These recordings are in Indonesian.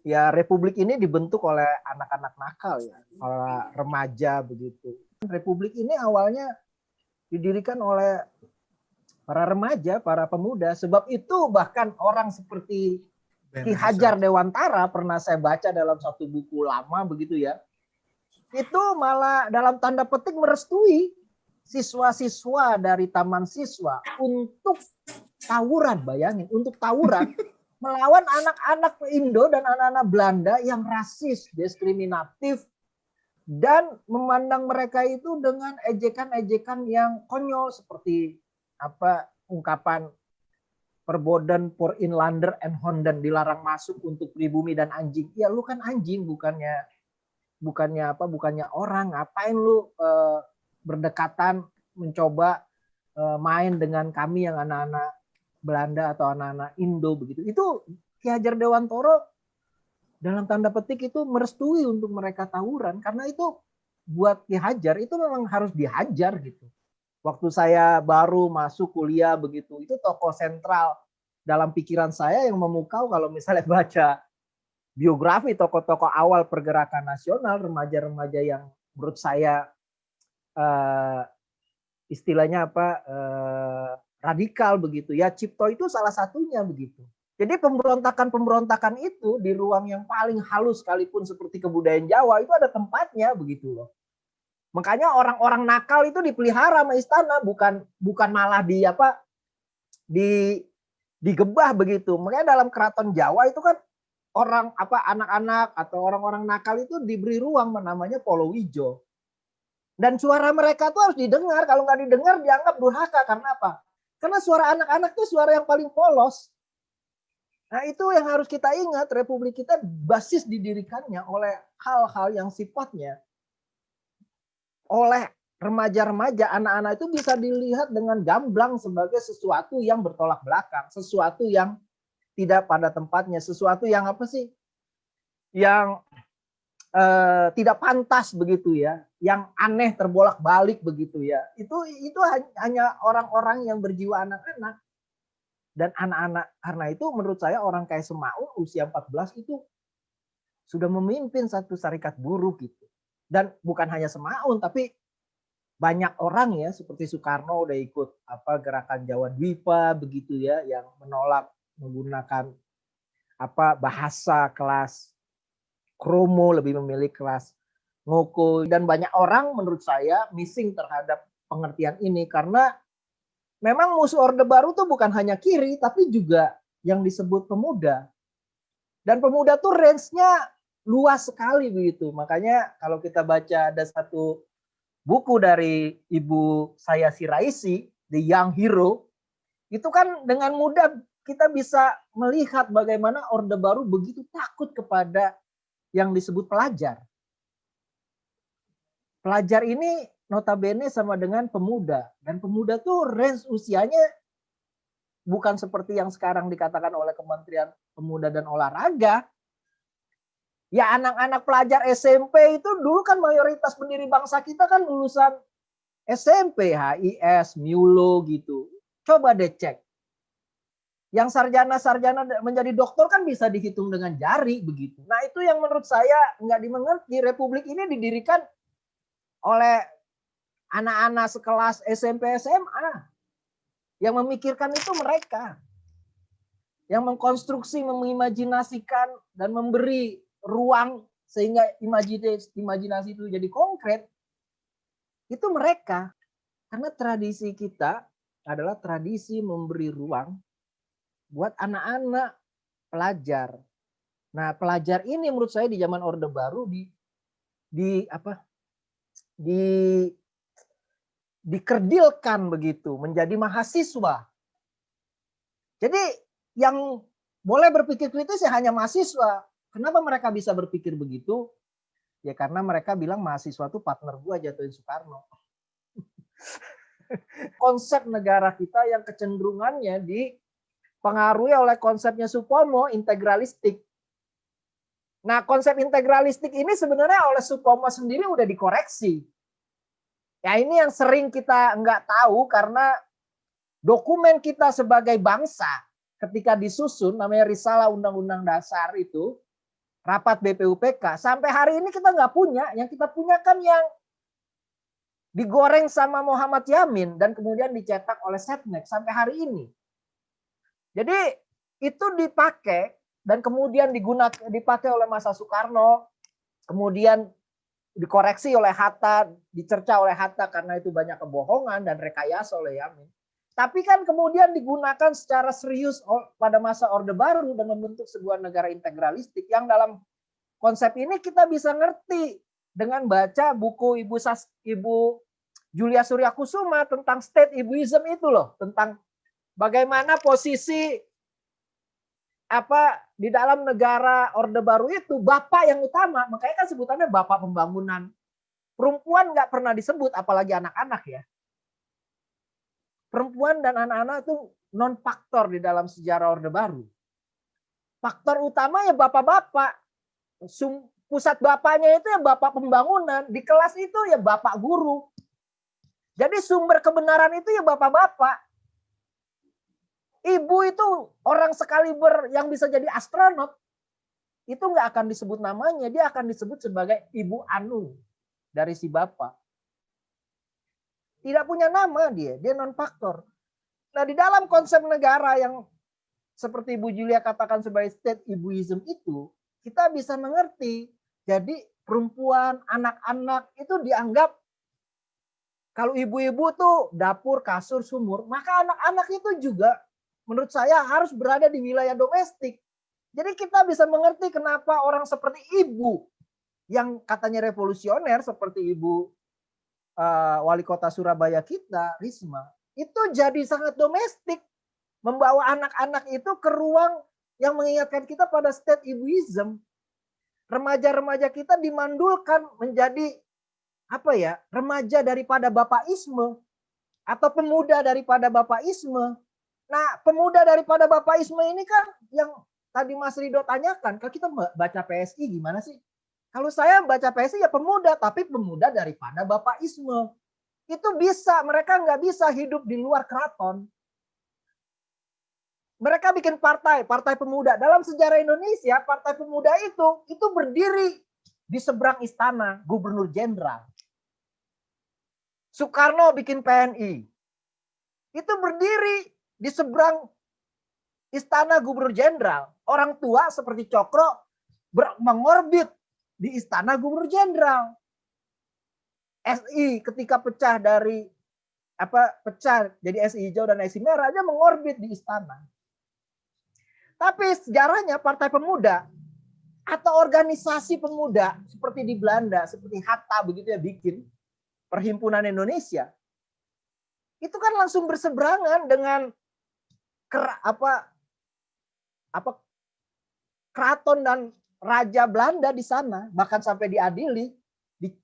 Ya, republik ini dibentuk oleh anak-anak nakal ya, para remaja begitu. Republik ini awalnya didirikan oleh para remaja, para pemuda. Sebab itu bahkan orang seperti Ki Hajar Dewantara pernah saya baca dalam satu buku lama begitu ya. Itu malah dalam tanda petik merestui siswa-siswa dari taman siswa untuk tawuran, bayangin, untuk tawuran melawan anak-anak Indo dan anak-anak Belanda yang rasis, diskriminatif, dan memandang mereka itu dengan ejekan-ejekan yang konyol seperti apa ungkapan perboden for inlander and honden, dilarang masuk untuk pribumi dan anjing. Ya lu kan anjing, bukannya orang. Ngapain lu berdekatan mencoba main dengan kami yang anak-anak Belanda atau anak-anak Indo begitu. Itu Ki Hajar Dewantara dalam tanda petik itu merestui untuk mereka tawuran, karena itu buat Ki Hajar itu memang harus dihajar gitu. Waktu saya baru masuk kuliah begitu, itu tokoh sentral dalam pikiran saya yang memukau kalau misalnya baca biografi tokoh-tokoh awal pergerakan nasional, remaja-remaja yang menurut saya istilahnya radikal begitu ya. Cipto itu salah satunya begitu. Jadi pemberontakan-pemberontakan itu di ruang yang paling halus sekalipun seperti kebudayaan Jawa itu ada tempatnya begitu loh. Makanya orang-orang nakal itu dipelihara sama istana, bukan malah digebah begitu. Makanya dalam keraton Jawa itu kan anak-anak atau orang-orang nakal itu diberi ruang namanya Polowijo. Dan suara mereka tuh harus didengar. Kalau nggak didengar dianggap durhaka. Karena apa? Karena suara anak-anak itu suara yang paling polos. Nah itu yang harus kita ingat. Republik kita basis didirikannya oleh hal-hal yang sifatnya oleh remaja-remaja, anak-anak itu bisa dilihat dengan gamblang sebagai sesuatu yang bertolak belakang. Sesuatu yang tidak pada tempatnya. Sesuatu yang apa sih? Yang tidak pantas begitu ya, yang aneh terbolak-balik begitu ya. Itu hanya orang-orang yang berjiwa anak-anak dan anak-anak. Karena itu menurut saya orang kayak Semaun usia 14 itu sudah memimpin satu serikat buruh gitu. Dan bukan hanya Semaun tapi banyak orang ya seperti Soekarno udah ikut gerakan Jawa Dwipa begitu ya, yang menolak menggunakan bahasa kelas kromo, lebih memilih kelas ngoko. Dan banyak orang menurut saya missing terhadap pengertian ini karena memang musuh Orde Baru tuh bukan hanya kiri tapi juga yang disebut pemuda. Dan pemuda tuh range-nya luas sekali begitu. Makanya kalau kita baca ada satu buku dari ibu saya Siraisi, The Young Hero, itu kan dengan mudah kita bisa melihat bagaimana Orde Baru begitu takut kepada yang disebut pelajar. Pelajar ini notabene sama dengan pemuda. Dan pemuda tuh range usianya bukan seperti yang sekarang dikatakan oleh Kementerian Pemuda dan Olahraga. Ya anak-anak pelajar SMP itu dulu kan mayoritas pendiri bangsa kita kan lulusan SMP, HIS, Miulo gitu. Coba deh cek. Yang sarjana-sarjana menjadi doktor kan bisa dihitung dengan jari begitu. Nah itu yang menurut saya nggak dimengerti. Republik ini didirikan oleh anak-anak sekelas SMP SMA. Yang memikirkan itu mereka. Yang mengkonstruksi, mengimajinasikan, dan memberi ruang sehingga imajinasi itu jadi konkret. Itu mereka. Karena tradisi kita adalah tradisi memberi ruang buat anak-anak pelajar. Nah, pelajar ini menurut saya di zaman Orde Baru dikerdilkan begitu menjadi mahasiswa. Jadi yang boleh berpikir kritis ya hanya mahasiswa. Kenapa mereka bisa berpikir begitu? Ya karena mereka bilang mahasiswa itu partner gua jatuhin Soekarno. Konsep negara kita yang kecenderungannya dipengaruhi oleh konsepnya Supomo, integralistik. Nah, konsep integralistik ini sebenarnya oleh Supomo sendiri udah dikoreksi. Ya ini yang sering kita nggak tahu karena dokumen kita sebagai bangsa ketika disusun namanya Risalah Undang-Undang Dasar itu rapat BPUPK. Sampai hari ini kita nggak punya. Yang kita punya kan yang digoreng sama Muhammad Yamin dan kemudian dicetak oleh Setnek sampai hari ini. Jadi itu dipakai dan kemudian dipakai oleh masa Soekarno, kemudian dikoreksi oleh Hatta, dicerca oleh Hatta karena itu banyak kebohongan dan rekayasa oleh Yamin. Tapi kan kemudian digunakan secara serius pada masa Orde Baru dan membentuk sebuah negara integralistik yang dalam konsep ini kita bisa ngerti dengan baca buku Ibu Julia Surya Kusuma tentang state Ibuism itu loh, tentang bagaimana posisi di dalam negara Orde Baru itu bapak yang utama, makanya kan sebutannya bapak pembangunan. Perempuan nggak pernah disebut, apalagi anak-anak ya. Perempuan dan anak-anak itu non faktor di dalam sejarah Orde Baru. Faktor utama ya bapak-bapak. Pusat bapaknya itu ya bapak pembangunan, di kelas itu ya bapak guru. Jadi sumber kebenaran itu ya bapak-bapak. Ibu itu orang sekaliber yang bisa jadi astronot, itu nggak akan disebut namanya, dia akan disebut sebagai Ibu Anu dari si bapak. Tidak punya nama dia non faktor. Nah di dalam konsep negara yang seperti Ibu Julia katakan sebagai state Ibuism itu, kita bisa mengerti. Jadi perempuan, anak-anak itu dianggap kalau ibu-ibu tuh dapur, kasur, sumur, maka anak-anak itu juga menurut saya harus berada di wilayah domestik. Jadi kita bisa mengerti kenapa orang seperti ibu yang katanya revolusioner seperti ibu wali kota Surabaya kita, Risma, itu jadi sangat domestik. Membawa anak-anak itu ke ruang yang mengingatkan kita pada state Ibuism. Remaja-remaja kita dimandulkan menjadi remaja daripada bapaisme atau pemuda daripada bapaisme. Nah, pemuda daripada bapaisme ini kan yang tadi Mas Rido tanyakan, kalau kita baca PSI gimana sih? Kalau saya baca PSI ya pemuda, tapi pemuda daripada bapaisme. Itu bisa, mereka nggak bisa hidup di luar keraton. Mereka bikin partai pemuda. Dalam sejarah Indonesia, partai pemuda itu berdiri di seberang istana Gubernur Jenderal. Soekarno bikin PNI. Itu berdiri di seberang istana Gubernur Jenderal. Orang tua seperti Cokro mengorbit di istana Gubernur Jenderal. SI ketika pecah jadi SI hijau dan SI merah aja mengorbit di istana. Tapi sejarahnya partai pemuda atau organisasi pemuda seperti di Belanda, seperti Hatta begitu ya bikin Perhimpunan Indonesia. Itu kan langsung berseberangan dengan keraton dan raja Belanda di sana, bahkan sampai diadili,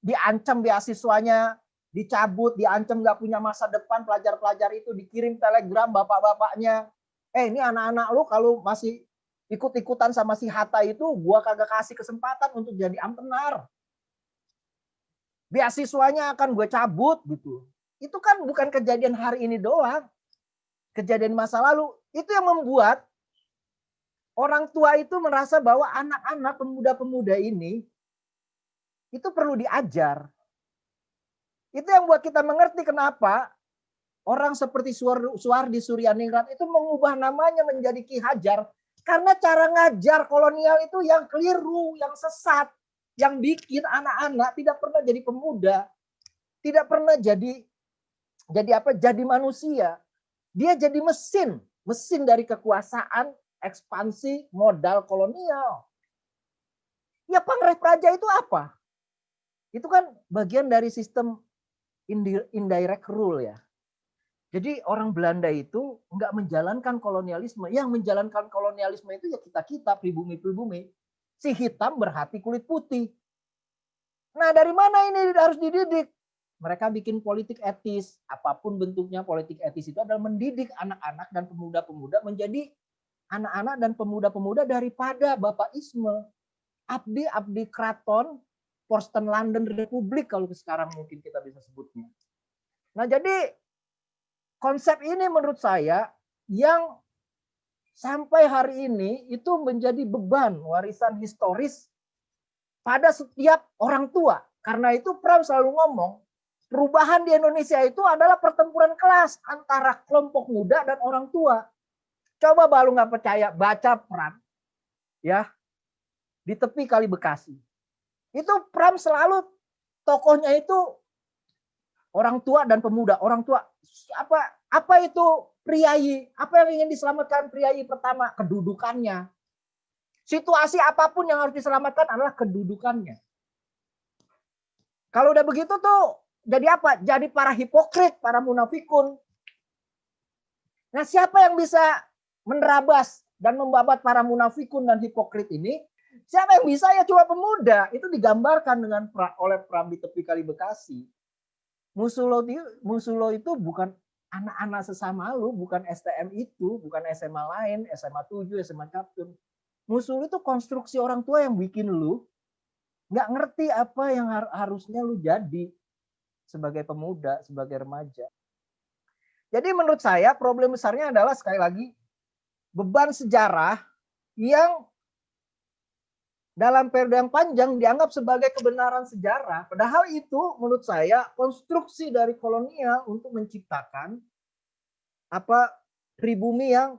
diancam beasiswanya, dicabut, diancam nggak punya masa depan, pelajar-pelajar itu dikirim telegram bapak-bapaknya, ini anak-anak lu kalau masih ikut-ikutan sama si Hatta itu, gua kagak kasih kesempatan untuk jadi ampenar. Beasiswanya akan gue cabut gitu. Itu kan bukan kejadian hari ini doang. Kejadian masa lalu. Itu yang membuat orang tua itu merasa bahwa anak-anak pemuda-pemuda ini itu perlu diajar. Itu yang buat kita mengerti kenapa orang seperti Suwardi Suryaningrat itu mengubah namanya menjadi Ki Hajar. Karena cara ngajar kolonial itu yang keliru, yang sesat. Yang bikin anak-anak tidak pernah jadi pemuda. Tidak pernah jadi manusia. Dia jadi mesin dari kekuasaan, ekspansi, modal kolonial. Ya Pangrev Praja itu apa? Itu kan bagian dari sistem indirect rule ya. Jadi orang Belanda itu nggak menjalankan kolonialisme. Yang menjalankan kolonialisme itu ya kita-kita, pribumi-pribumi. Si hitam berhati kulit putih. Nah dari mana ini harus dididik? Mereka bikin politik etis. Apapun bentuknya politik etis itu adalah mendidik anak-anak dan pemuda-pemuda menjadi anak-anak dan pemuda-pemuda daripada bapaisme. Abdi keraton, Porsten London Republik kalau sekarang mungkin kita bisa sebutnya. Nah jadi konsep ini menurut saya yang sampai hari ini itu menjadi beban warisan historis pada setiap orang tua. Karena itu Pram selalu ngomong, perubahan di Indonesia itu adalah pertempuran kelas antara kelompok muda dan orang tua. Coba baru nggak percaya, baca Pram ya di tepi Kali Bekasi. Itu Pram selalu tokohnya itu orang tua dan pemuda. Orang tua apa itu priayi? Apa yang ingin diselamatkan priayi pertama? Kedudukannya. Situasi apapun yang harus diselamatkan adalah kedudukannya. Kalau udah begitu tuh jadi apa? Jadi para hipokrit, para munafikun. Nah, siapa yang bisa menerabas dan membabat para munafikun dan hipokrit ini? Siapa yang bisa? Ya cuma pemuda. Itu digambarkan oleh Pram di tepi Kali Bekasi. Musuh lo itu bukan anak-anak sesama lu, bukan STM itu, bukan SMA lain, SMA 7, SMA Captun. Musuh lu itu konstruksi orang tua yang bikin lu nggak ngerti apa yang harusnya lu jadi sebagai pemuda, sebagai remaja. Jadi menurut saya problem besarnya adalah sekali lagi beban sejarah yang dalam periode yang panjang dianggap sebagai kebenaran sejarah. Padahal itu menurut saya konstruksi dari kolonial untuk menciptakan pribumi yang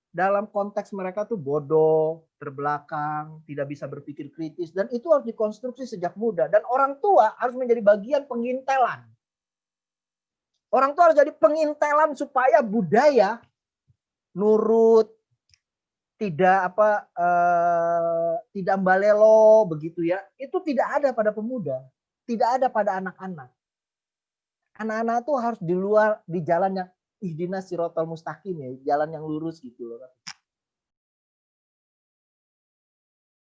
dalam konteks mereka tuh bodoh, terbelakang, tidak bisa berpikir kritis, dan itu harus dikonstruksi sejak muda. Dan orang tua harus menjadi bagian pengintelan. Orang tua harus jadi pengintelan supaya budaya nurut, tidak tidak balelo begitu ya. Itu tidak ada pada pemuda, tidak ada pada anak-anak. Anak-anak tuh harus di luar, di jalan yang ihdinas sirotol mustaqim ya, jalan yang lurus gitu loh.